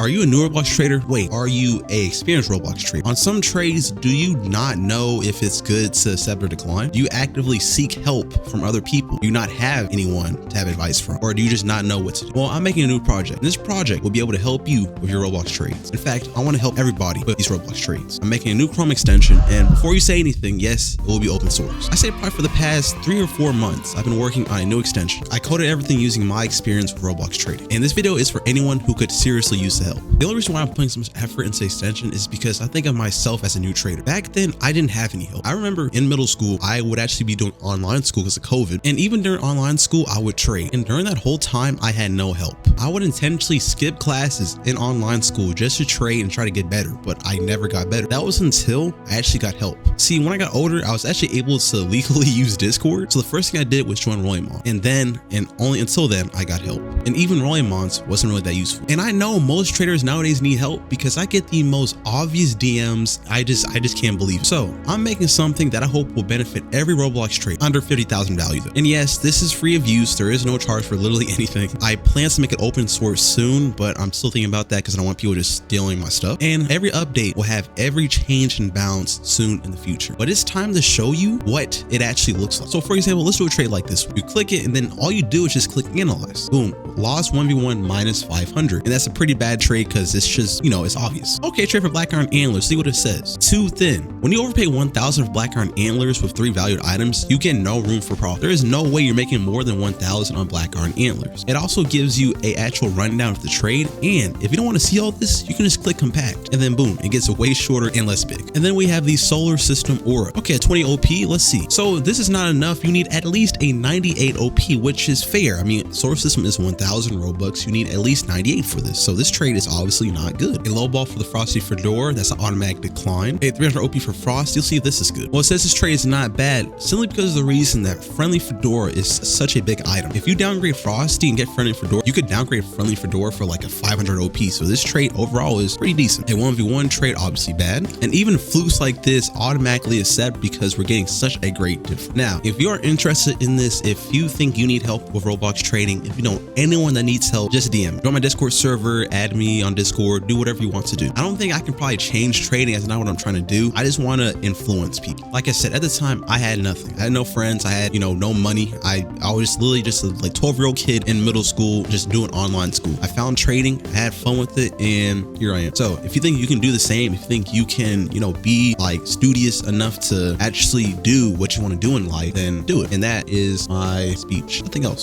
Are you a new Roblox trader? Wait, are you a experienced Roblox trader? On some trades, do you not know if it's good to accept or decline? Do you actively seek help from other people? Do you not have anyone to have advice from? Or do you just not know what to do? Well, I'm making a new project. And this project will be able to help you with your Roblox trades. In fact, I want to help everybody with these Roblox trades. I'm making a new Chrome extension, and before you say anything, yes, it will be open source. I say probably for the past 3 or 4 months, I've been working on a new extension. I coded everything using my experience with Roblox trading. And this video is for anyone who could seriously use the help. The only reason why I'm putting so much effort into the extension is because I think of myself as a new trader. Back then, I didn't have any help. I remember in middle school, I would actually be doing online school because of COVID. And even during online school, I would trade. And during that whole time, I had no help. I would intentionally skip classes in online school just to trade and try to get better, but I never got better. That was until I actually got help. See, when I got older, I was actually able to legally use Discord. So the first thing I did was join Rolimon. And then, and only until then, I got help. And even Rolimons wasn't really that useful. And I know most traders nowadays need help because I get the most obvious DMs. I just can't believe it. So I'm making something that I hope will benefit every Roblox trade under 50,000 value though. And yes, this is free of use. There is no charge for literally anything. I plan to make it open source soon, but I'm still thinking about that because I don't want people just stealing my stuff. And every update will have every change and bounce soon in the future. But it's time to show you what it actually looks like. So for example, let's do a trade like this. You click it and then all you do is just click analyze. Boom. Lost 1v1 minus 500. And that's a pretty bad trade because it's just, it's obvious. Okay, trade for black iron antlers. See what it says. Too thin. When you overpay 1,000 for black iron antlers with 3 valued items, you get no room for profit. There is no way you're making more than 1,000 on black iron antlers. It also gives you a actual rundown of the trade. And if you don't want to see all this, you can just click compact and then boom, it gets way shorter and less big. And then we have the solar system aura. Okay, 20 OP, let's see. So this is not enough. You need at least a 98 OP, which is fair. I mean, solar system is 1,000 Robux. You need at least 98 for this. So this trade is obviously not good. A low ball for the frosty fedora, that's an automatic decline. A 300 OP for frost, you'll see if this is good. Well, it says this trade is not bad simply because of the reason that friendly fedora is such a big item. If you downgrade frosty and get friendly fedora, you could downgrade friendly fedora for like a 500 OP. So this trade overall is pretty decent. A 1v1 trade, obviously bad. And even flukes like this automatically accept because we're getting such a great difference. Now, if you are interested in this, if you think you need help with Roblox trading, if you know anyone that needs help, just DM. Join my Discord server, add me on Discord, do whatever you want to do. I don't think I can probably change trading. That's not what I'm trying to do. I just want to influence people. Like I said, at the time, I had nothing. I had no friends. I had, no money. I was literally just a 12-year-old kid in middle school, just doing online school. I found trading, I had fun with it, and here I am. So if you think you can do the same, if you think you can, be like studious enough to actually do what you want to do in life, then do it. And that is my speech. Nothing else.